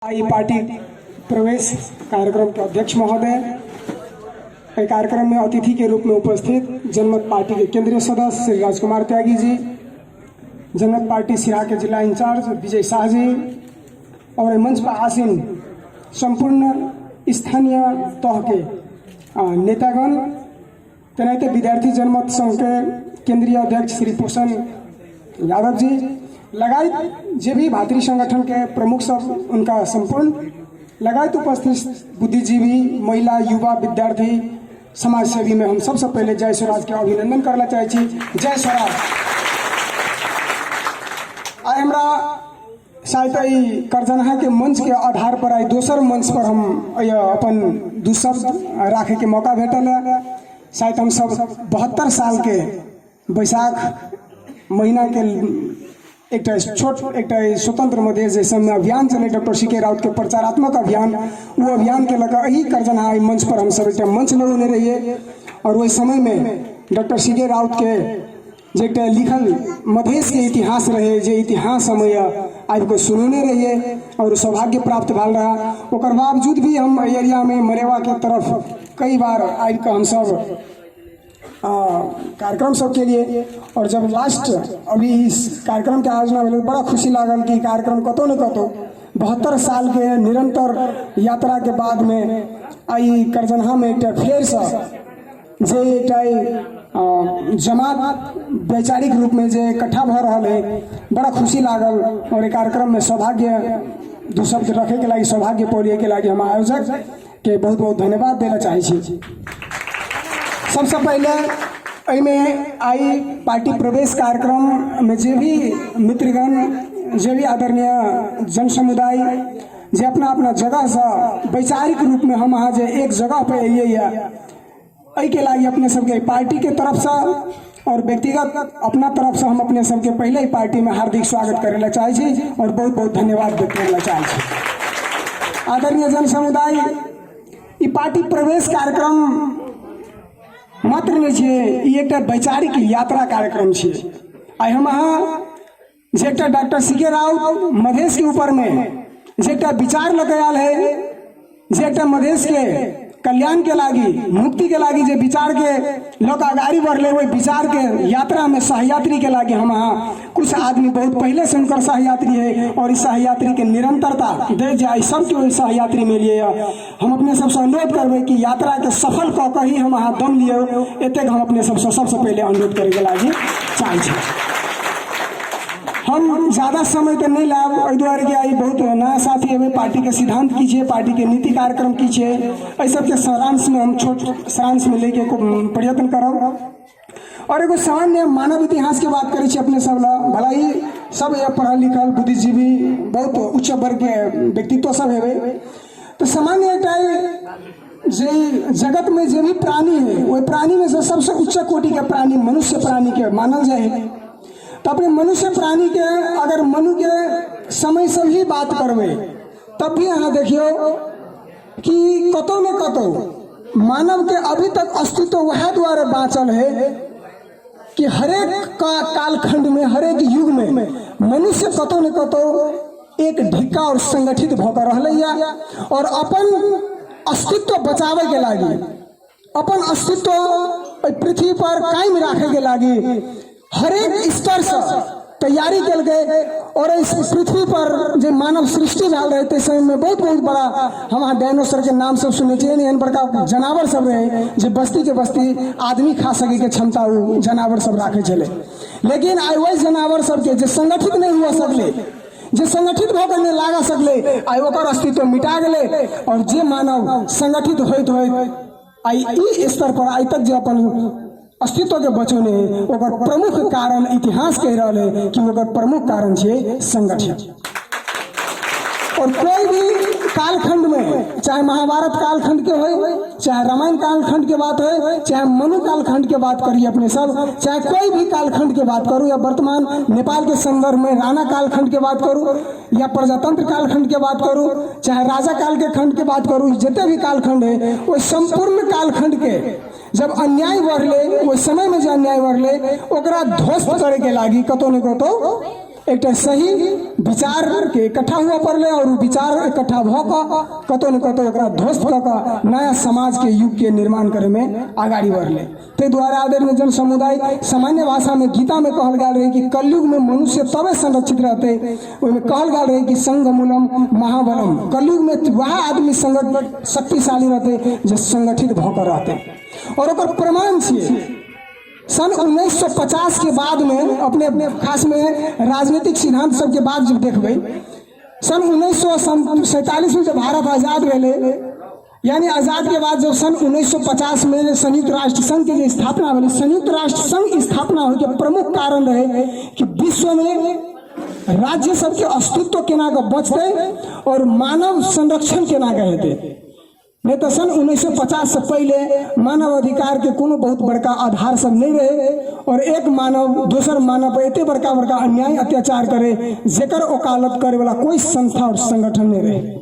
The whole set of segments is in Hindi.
आई पार्टी प्रवेश कार्यक्रम के अध्यक्ष महोदय, कार्यक्रम में अतिथि के रूप में उपस्थित जनमत पार्टी के केंद्रीय सदस्य श्री राजकुमार त्यागी जी, जनमत पार्टी सिराहा के जिला इंचार्ज विजय शाह जी और मंच पर आसीन संपूर्ण स्थानीय तह के नेतागण, तैनात विद्यार्थी जनमत संघ के केंद्रीय अध्यक्ष श्री पोषण यादव जी लगायत जे भी भातृ संगठन के प्रमुख सब उनका संपूर्ण लगायत उपस्थित बुद्धिजीवी, महिला, युवा, विद्यार्थी, समाज सेवी में हम सबसे पहले जय स्वराज के अभिनंदन करना चाहे छी। जय स्वराज। आई हमरा शायद करजना के मंच के आधार पर आई दोसर मंच पर हम अपन दू शब्द राखे के मौका भेटल है। शायद हम सब 72 साल के बैसाख महीना के एक स्वतंत्र मधेश जैसे में अभियान चले डॉक्टर सी के राउत के प्रचारात्मक अभियान, वो अभियान के लगा यही करजना है मंच पर हम सब एक मंच लगने रहिए और वही समय में डॉक्टर सी के राउत के जे लिखल मधेश के इतिहास रहे, जे इतिहास हम आज को सुनने रहिए और सौभाग्य प्राप्त भल रहा। और बावजूद भी हम एरिया में मरेवा के तरफ कई बार आज का हम सब कार्यक्रम सब के लिए, और जब लास्ट अभी इस कार्यक्रम के आयोजना में बड़ा खुशी लागल कि कार्यक्रम कतो न कतो 72 साल के निरंतर यात्रा के बाद में आई करजनहा में एक फेर से जे एक जमात वैचारिक रूप में जे इकट्ठा भ रहा है, बड़ा खुशी लागल। और एक कार्यक्रम में सौभाग्य दू शब्द रखे के लगी सौभाग्य पौलिए के लगी हम आयोजक के बहुत बहुत धन्यवाद देना चाहे छी। सबसे पहले में आई पार्टी प्रवेश कार्यक्रम में जे भी मित्रगण, जे भी आदरणीय जन समुदाय जे अपना अपना जगह से वैचारिक रूप में हम आज एक जगह पे अइए के लागी अपने सबके पार्टी के तरफ से और व्यक्तिगत अपना तरफ से हम अपने सबके पहले ही पार्टी में हार्दिक स्वागत करेला चाहे छी और बहुत बहुत धन्यवाद व्यक्त करेला चाहे छी। आदरणीय जन समुदाय, ई पार्टी प्रवेश कार्यक्रम मात्र नहीं छे, ई एक वैचारिक यात्रा कार्यक्रम छे। आई हम जे डॉक्टर सी के राउत मधेश के ऊपर में जे विचार लगायल है, जे मधेश के कल्याण के लागी, मुक्ति के लागी जे विचार के लोग आगाड़ी बढ़ले, वही विचार के यात्रा में सहयात्री के लागी हम कुछ आदमी बहुत पहले से उनकर सहयात्री है और इस सहयात्री के निरंतरता दे जाए सबके सहयात्री में लिए हम अपने सबसे अनुरोध करबे कि यात्रा के सफल कऽ के ही हम दम लिए एतेक हम अपने सबसे पहले अनुरोध करे के लागी चाहे छी। हम ज्यादा समय तो नहीं लाभ एहि दुआरे कि आई बहुत नया साथी है, पार्टी के सिद्धांत की छे, पार्टी के नीति कार्यक्रम की छे, एहि सबके सारांश में हम छोट सारांश में लेके प्रयत्न करब। और एगो सामान्य मानव इतिहास के बात करे अपने सब ला, भला ही सब पढ़ल लिखल बुद्धिजीवी बहुत उच्च वर्ग के व्यक्तित्व सब है, तो सामान्य जे जगत में जो भी प्राणी है वो प्राणी में से सबसे उच्च कोटि के प्राणी मनुष्य प्राणी के मानल जाए। तो अपने मनुष्य प्राणी के अगर मनु के समय से ही बात करवे तब भी यहाँ देखियो कि कतो न कतो मानव के अभी तक अस्तित्व वह द्वारा बाँचल है कि हरेक कालखंड में, हरेक युग में मनुष्य कतो न कतो एक ढिक्का और संगठित भोकर रहलैया और अपन अस्तित्व बचावे के लागी, अपन अस्तित्व पृथ्वी पर कायम रखे के लागी हर एक स्तर से तैयारी कल गए। और इस पृथ्वी पर जो मानव सृष्टि डाल रहे थे समय में बहुत बहुत बड़ा हम डायनासोर के नाम सब सुने चाहिए, एहन बड़का जानवर सब रहे जो बस्ती के बस्ती आदमी खा सके के क्षमता वो जानवर सब राखे चले। लेकिन आई वही जानवर सब के जो संगठित नहीं हुआ सकले, जो संगठित होकर नहीं लागा सकले, आई ओकर अस्तित्व मिटा गए। और जे मानव संगठित होत आई ई स्तर पर आई तक जो अपन अस्तित्व के बचौने ओकर प्रमुख कारण इतिहास कह रहा है कि ओकर प्रमुख कारण छे संगठन। और कोई भी कालखंड में, चाहे महाभारत कालखंड के हो, चाहे रामायण कालखंड के बात हो, चाहे मनु कालखंड के बात करिए अपने सब, चाहे कोई भी कालखंड के बात करूँ या वर्तमान नेपाल के संदर्भ में राणा कालखंड के बात करूँ या प्रजातंत्र कालखंड के बात करूँ, चाहे राजा काल के खंड के बात करूँ, जितने भी कालखंड है वो संपूर्ण कालखंड के जब अन्याय बढ़ले, वो समय में जो अन्याय बढ़ले ओकरा ध्वस्त करे के लागी कतो न कतो एक सही विचार के इकट्ठा हुआ पड़े और विचार इकट्ठा भ कतो न कतो एकरा ध्वस्त क नया समाज के युग के निर्माण करे में आगाड़ी बढ़ले। ते द्वारा आदरणीय जन समुदाय सामान्य भाषा में गीता में कहल गया रहे कि कलयुग में मनुष्य तबे संरक्षित रहते, उसमें कहल गया रहे कि संगमूलम महाबलम। कलयुग में वह आदमी संगठित शक्तिशाली रहते जो संगठित भकर रहते। और ओकर प्रमाण छे सन 1950 के बाद में अपने खास में राजनीतिक सिद्धांत सब के बाद जब देखबे सन 1947 में जब भारत आजाद भेले, यानी आजाद के बाद जब सन 1950 में संयुक्त राष्ट्र संघ के स्थापना भेले, संयुक्त राष्ट्र संघ स्थापना होने के प्रमुख कारण रहे कि विश्व में राज्य सबके अस्तित्व केना के बचते और मानव संरक्षण केना के हेते। नहीं तो सन 1950 से पहले मानव अधिकार के कोनो बहुत बड़का आधार सब नहीं रहे और एक मानव दूसर मानव पर एते बड़का बड़का अन्याय अत्याचार करे जेकर वकालत करे वाला कोई संस्था और संगठन नहीं रहे।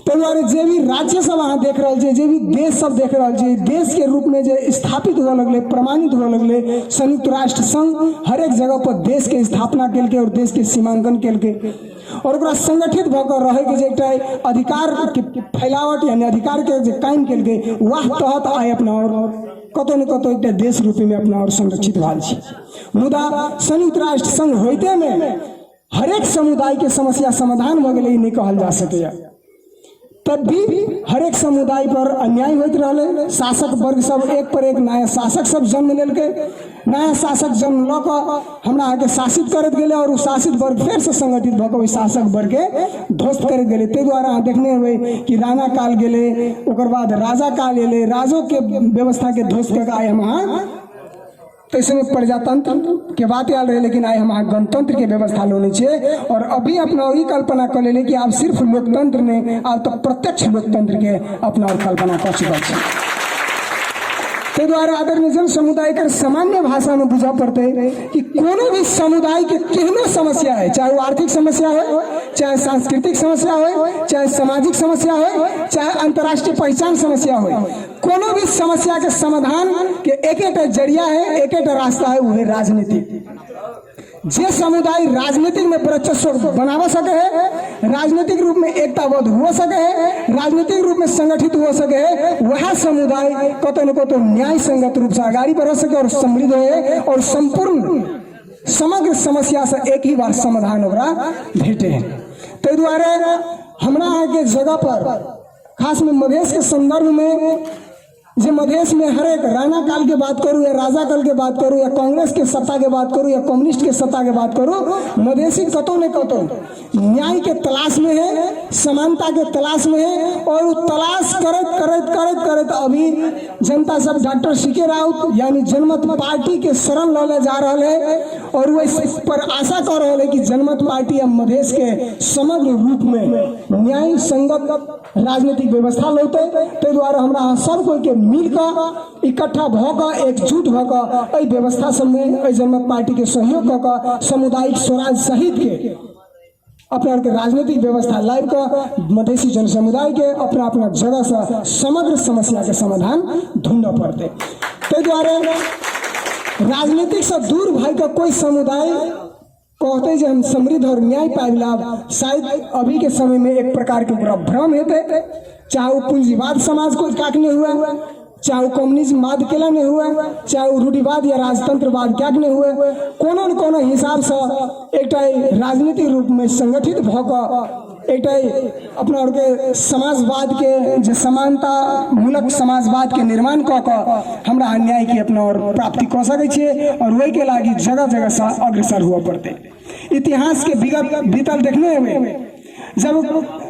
तो द्वारे जे भी राज्य सब अहाँ देख रहे जे भी देश सब देख रहे देश के रूप में जो स्थापित हुआ लगले, प्रमाणित हुआ लगले, संयुक्त राष्ट्र संघ हर एक जगह पर देश के स्थापना के और देश के सीमांकन के और ओकरा संगठित भकर रहे के जे अधिकार के फैलावट यानी अधिकार के जे कायम के वह तहत आए अपना और कतो न कतो एक देश रूपी में अपना और संरक्षित भाल छी। मुदा संयुक्त राष्ट्र संघ होते में हर एक समुदाय के समस्या समाधान भ गेले नहीं कहल जा सके। तब भी हर एक समुदाय पर अन्याय होते रहे। शासक वर्ग सब एक पर एक नया शासक सब जन्म लेलके, नया शासक जन्म लक हमरा आगे शासित करत गेले और शासित वर्ग फिर से संगठित भक शासक वर्ग के ध्वस्त करत गेले। ते द्वारा देखने हुए कि राणा काल गेले, ओकर बाद राजा काल एले, राजों के व्यवस्था के ध्वस्त करके आए हम तो इसमें प्रजातंत्र के बात आल रहे, लेकिन आए हमारे गणतंत्र के व्यवस्था लोने चाहिए। और अभी अपना और कल्पना कर ले कि आप सिर्फ लोकतंत्र ने आप तो प्रत्यक्ष लोकतंत्र के अपना और कल्पना कर चुका है। ते द्वारा आदरणीय जन समुदाय के सामान्य भाषा में बुझा पड़ते कि कोनो भी समुदाय के केहनो समस्या है, चाहे वो आर्थिक समस्या हो, चाहे सांस्कृतिक समस्या हो, चाहे सामाजिक समस्या हो, चाहे अंतर्राष्ट्रीय पहचान समस्या हो, कोनो भी समस्या के समाधान के एक जरिया है, एक रास्ता है, वो है राजनीति। जे समुदाय राजनीतिक में वर्चस्व बनावा सके है, राजनीतिक रूप में एकताबद्ध हो सके है, राजनीतिक रूप में संगठित हो सके है, वह समुदाय कतो न कतो न्याय संगत रूप से आगाड़ी बढ़ सके और समृद्ध हो और संपूर्ण समग्र समस्या से एक ही बार समाधान ओकरा भेटे। ते द्वारा हमरा के जगह पर खास में मधेश के संदर्भ में जे मधेश में हर एक राणा काल के बात करूँ या राजा काल के बात करूँ या कांग्रेस के सत्ता के बात करूँ या कम्युनिस्ट के सत्ता के बात करूँ, मधेसी कतो न कतो न्याय के तलाश में है, समानता के तलाश में है और वो तलाश करत करत करत करत अभी जनता सब डॉक्टर सीके राउत यानी जनमत पार्टी के शरण ले जा रहा है और वो इस पर आशा कर रहे है कि जनमत पार्टी अब मधेश के समग्र रूप में न्याय संगत राजनीतिक व्यवस्था लौटे। ते द्वारा हमरा सब कोई के मिलकर इकट्ठा भक एकजुट भक व्यवस्था सब में जनमत पार्टी के सहयोग कर सामुदायिक स्वराज सहित के अपना के राजनीतिक व्यवस्था लाइव का मधेसी जन समुदाय के अपना अपना जगह से समग्र समस्या के समाधान ढूंढना पड़ते। ते द्वारा राजनीतिक से दूर भाई का कोई समुदाय कहते जो हम समृद्ध और न्याय पाइब, शायद अभी के समय में एक प्रकार के पूरा भ्रम हेते, चाहे वो पूंजीवाद समाज को काटने हुआ, चाहे वो कम्युनिज्म वाद केला नहीं हुआ, चाहे वो रूढ़िवाद या राजतंत्रवाद क्या नहीं हुए, कोनो न कोनो हिसाब से एक राजनीतिक रूप में संगठित भक एक अपना और के समाजवाद के जो समानता मूलक समाजवाद के निर्माण कऽ हमरा अन्याय की अपना और प्राप्ति कऽ सकै छियै और वही के लागी जगह जगह से अग्रसर हुआ पड़ते। इतिहास के विगत बीतल देखने में जब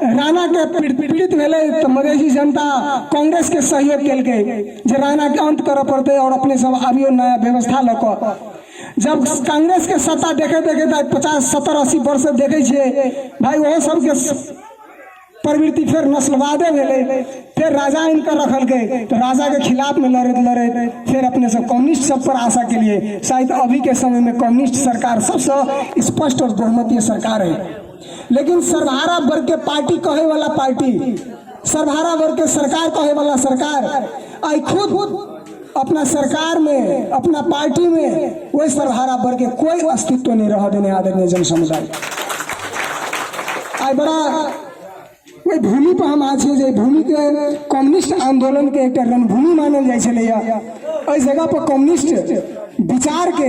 राणा के पीड़ित भेले तो मधेसी जनता कांग्रेस के सहयोग केलकै जे राणा के अंत करऽ पड़ते और अपने सब आबियो नया व्यवस्था लऽ जब कांग्रेस के सत्ता देखे देखे 50, 70, 80 वर्ष देखे छे भाई वो सबके प्रवृत्ति फिर नस्लवादे भेले, फिर राजा इनका रखल गए तो राजा के खिलाफ में लड़े फिर अपने सब कम्युनिस्ट सब पर आशा के लिए शायद अभी के समय में कम्युनिस्ट सरकार सबसे स्पष्ट और बहुमतीय सरकार है। लेकिन सर्वहारा वर्ग के पार्टी कहे वाला पार्टी, सर्वहारा वर्ग के सरकार कहे वाला सरकार आई खुद अपना सरकार में, अपना पार्टी में वही सर्वहारा वर्ग के कोई अस्तित्व नहीं रह देने आदरणीय जन समुदाय। आज बड़ा वही भूमि पर हम आज भूमि के कम्युनिस्ट आंदोलन के एक रणभूमि मानल जाए इस जगह पर कम्युनिस्ट विचार के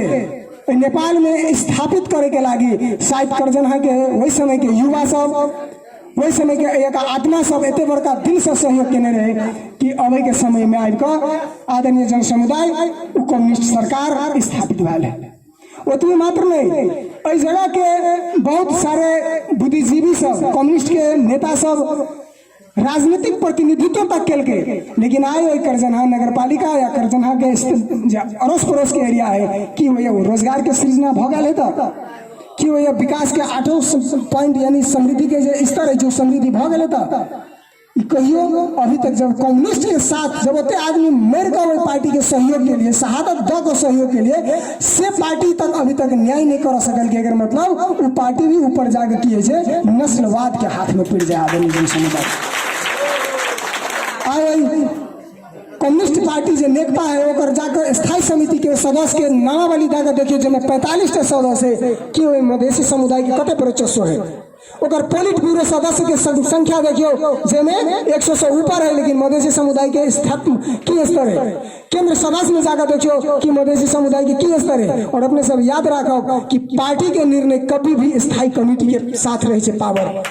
नेपाल में स्थापित करे के लागी शायद करजन के वही समय के युवा सब, वही समय के एक आत्मा सब एते बड़का दिल से सहयोग केने रहे कि अबै के समय में आबि कऽ आदरणीय जन समुदाय कम्युनिस्ट सरकार स्थापित भेल है। ओतबे मात्र नहीं, इस जगह के बहुत सारे बुद्धिजीवी सब, कम्युनिस्ट के नेता सब राजनीतिक प्रतिनिधित्व तक केल के, लेकिन आए करजनहा नगर पालिका या करजनहा के अड़ोस पड़ोस के एरिया है कि वो रोजगार के सृजना भ गल है कि वो विकास के 8 पॉइंट यानी समृद्धि के जो स्तर है जो समृद्धि भ गए कहियो अभी तक जब कम्युनिस्ट के साथ जब ओते आदमी मर गए पार्टी के सहयोग के लिए, शहादत द को सहयोग के लिए, से पार्टी तक अभी तक न्याय नहीं कर सकल के, अगर मतलब वो पार्टी भी ऊपर जाके किए छे नस्लवाद के हाथ में पड़ जाए आदमी जन समुदाय। कम्युनिस्ट पार्टी जो नेकपा है ओकर जाकर स्थायी समिति के सदस्य के नामावली जाकर देखियो जिसमें 45 सदस्य है कि मधेसी समुदाय के कते वर्चस्व है। ओकर पोलिट ब्यूरो सदस्य के संख्या देखियो जिसमें 100 से ऊपर है, लेकिन मधेसी समुदाय के की स्तर है। केंद्र सदस्य में जाकर देखियो कि मधेसी समुदाय के की स्तर है। और अपने सब याद रखो कि पार्टी के निर्णय कभी भी स्थायी कमिटी के साथ रहे पावर।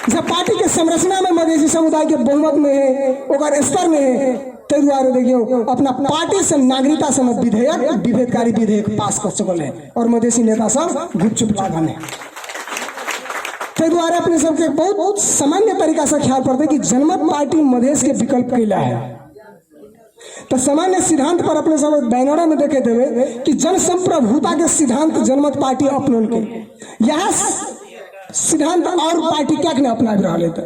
जब पार्टी के संरचना में मधेसी समुदाय के बहुमत में है, ओकर स्तर में है, ते द्वारा देखियो अपना पार्टी से नागरिकता संबंध विधेयक, विभेदकारी विधेयक पास कर चुकल है और मधेसी नेता सब गुपचुप लागल है। ते द्वारा अपने सबके बहुत सामान्य तरीका से ख्याल पड़ते कि जनमत पार्टी मधेश के विकल्प कैला है। तो सामान्य सिद्धांत पर अपने सब बैनर में देखे देवे कि जन संप्रभुता के सिद्धांत जनमत पार्टी अपनौल के, यह सिद्धांत और पार्टी क्या ने अपना रहा लेते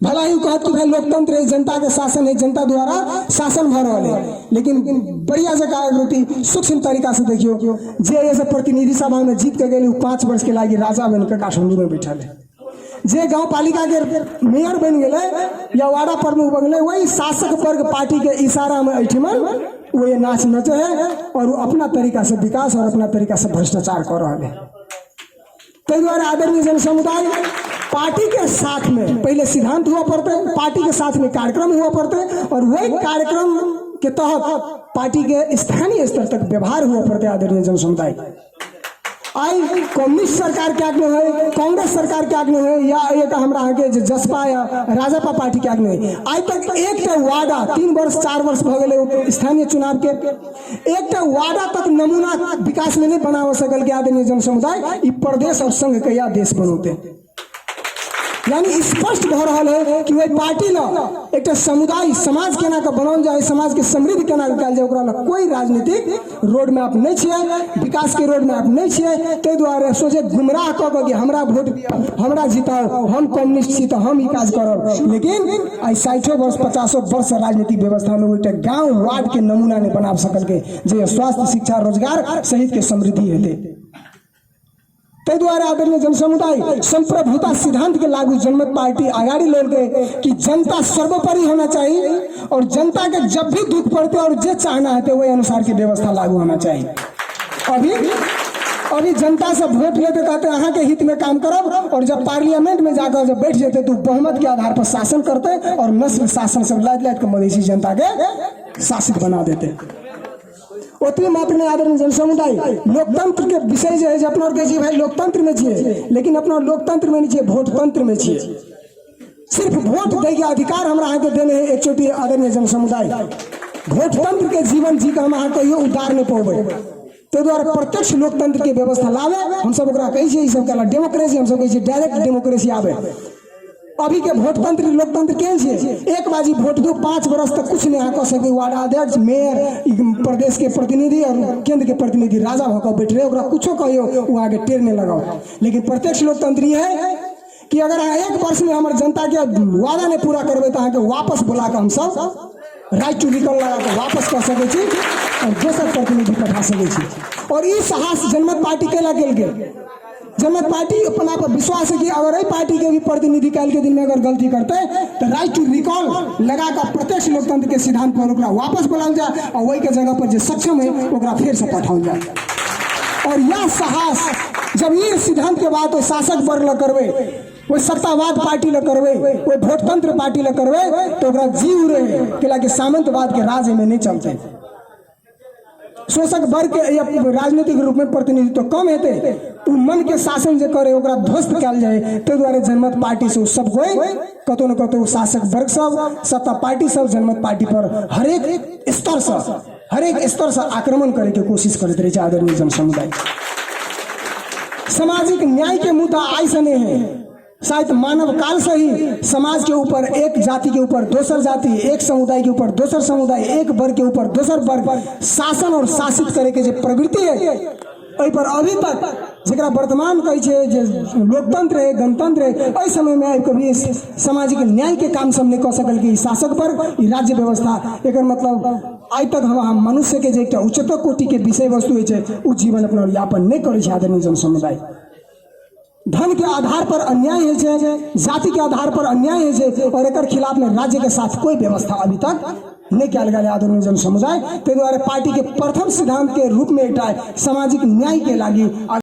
भला ही कहत कि भाई लोकतंत्र है, जनता के शासन है, जनता द्वारा शासन भ रहा है, लेकिन बढ़िया जगह सूक्ष्म तरीका से देखियो जे ऐसे प्रतिनिधि सभा में जीत के गए 5 वर्ष के लागी राजा बनकर काठमांडू में बैठल है, जे गांव पालिका के मेयर बन गए या वार्ड प्रमुख बन गए, वही शासक वर्ग पार्टी के इशारा में ऐठमन वो ये नाच नचे है और अपना तरीका से विकास और अपना तरीका से भ्रष्टाचार कर रहा है। ते द्वारा आदरणीय जन समुदाय पार्टी के साथ में पहले सिद्धांत हुआ पड़ते, पार्टी के साथ में कार्यक्रम हुआ पड़ते और वही कार्यक्रम के तहत पार्टी के स्थानीय स्तर तक व्यवहार हुआ पड़ते। आदरणीय जन समुदाय आई कम्युनिस्ट सरकार क्या है, कांग्रेस सरकार क्या है, या एक हमरा आगे जसपा या राजपा पार्टी क्या है, आज तक एक वादा 3 वर्ष 4 वर्ष भ गए स्थानीय चुनाव के एक वादा तक नमूना विकास में नहीं बना हो सकल के। आदरणीय जन समुदाय इ प्रदेश और संघ के या देश बनौते, यानी स्पष्ट भ रहा है कि वही पार्टी ना एक समुदाय समाज केना के बनाओल जाए, समाज के समृद्ध केना कल जाए, ओकरा कोई राजनीतिक रोड मैप नहीं छे, विकास के रोड मैप नहीं छे। ते द्वारा सोचे गुमराह क के हमरा वोट दिया, हमरा जिताओ, हम कम्युनिस्ट छी तो हम ही काज करब, लेकिन आई 60 वर्ष 50 वर्ष राजनीतिक व्यवस्था में उल्टे गांव वार्ड के नमूना नहीं बना सकल के जे स्वास्थ्य शिक्षा रोजगार सहित के समृद्धि हेते। ते द्वारा आदरणीय जन समुदाय संप्रभुता सिद्धांत के लागू जनमत पार्टी आगाड़ी ले गए कि जनता सर्वोपरि होना चाहिए और जनता के जब भी दुख पड़ते और जो चाहना है वही अनुसार की व्यवस्था लागू होना चाहिए। अभी जनता से वोट लेते कहते अहाँ के हित में काम करब और जब पार्लियामेंट में जाकर जब बैठ जाते तो बहुमत के आधार पर शासन करते और नस्ल शासन सब लाद लाद के मधेसी जनता के शासित बना देते। उतने मात्र में आदरणीय जन समुदाय लोकतंत्र के विषय जो है अपना भाई लोकतंत्र में चाहिए, लेकिन अपना लोकतंत्र में नहीं चाहिए, वोट तंत्र में चाहिए। सिर्फ वोट दे के अधिकार हमरा आगे देने हैं एक चोटी। आदरणीय जन समुदाय वोट तंत्र के जीवन जी के हम अहाँ कहियो उतार नहीं पावे, तो द्वारा प्रत्यक्ष लोकतंत्र के व्यवस्था लावे। हम सब कही सब डेमोक्रेसी, हम सब कही डायरेक्ट डेमोक्रेसी आवे। अभी के वोट तंत्र लोकतंत्र केहन छे, एक बाजी वोट दो 5 वर्ष तक कुछ नहीं कह सके, वार्ड अध्यक्ष मेयर प्रदेश के प्रतिनिधि और केंद्र के प्रतिनिधि राजा होकर बैठ रहे, कुछो कहियो वो आगे टेर नहीं लगाओ। लेकिन प्रत्यक्ष लोकतंत्र है कि अगर 1 वर्ष में हमारे जनता के वादा नहीं पूरा करबे तो अहाँ वापस बुला के हम सब राइट टू रिकॉल लगा के वापस कर सके छी और दोसर प्रतिनिधि पठा सके छी। और ई साहस जनमत पार्टी केला गेल जनमत पार्टी अपना पर विश्वास है कि अगर यही पार्टी के भी प्रतिनिधि काल के दिन में अगर गलती करते तो राइट टू रिकॉल लगा कर प्रत्यक्ष लोकतंत्र के सिद्धांत पर ओकरा वापस बुलाओ जाए और वही के जगह पर जो सक्षम है ओकरा फिर से पठाओ जाए। और यह साहस जब ये सिद्धांत के बाद तो शासक वर्ग ल करवे, वो सत्तावाद पार्टी ल करवे, वो भोटतंत्र पार्टी ल करवे तो ओकरा जीव रहे कि सामंतवाद के राज में नहीं चलते। शोषक वर्ग के राजनीतिक रूप में प्रतिनिधित्व तो कम हेते, उ मन के शासन जो करे ओकरा ध्वस्त कल जाए। तो द्वारा जनमत पार्टी से सब कोई कतो न कतो शासक वर्ग सब सत्ता पार्टी सब जनमत पार्टी पर हरेक स्तर से आक्रमण करे के कोशिश करते रहे। आदरणीय जन समुदाय, सामाजिक न्याय के मुद्दा ऐसा नहीं है, शायद मानव काल से ही समाज के ऊपर एक जाति के ऊपर दूसर जाति, एक समुदाय के ऊपर दूसर समुदाय, एक वर्ग के ऊपर दूसर वर्ग शासन और शासित करे के जो प्रवृत्ति है वही पर अभी तक जरा वर्तमान कही जे लोकतंत्र है गणतंत्र है इस समय में कभी सामाजिक न्याय के काम सब नहीं कर सकल कि शासक पर राज्य व्यवस्था एक मतलब आज तक हम मनुष्य के जो उच्चतर कोटि के विषय वस्तु है उ जीवन अपना यापन नहीं करे। आदरणीय जन समुदाय, धन के आधार पर अन्याय है, जाति के आधार पर अन्याय है और एक खिलाफ में राज्य के साथ कोई व्यवस्था अभी तक नहीं किया गया। आदरणीय जन समुदाय, ते द्वारा पार्टी के प्रथम सिद्धांत के रूप में सामाजिक न्याय के लागी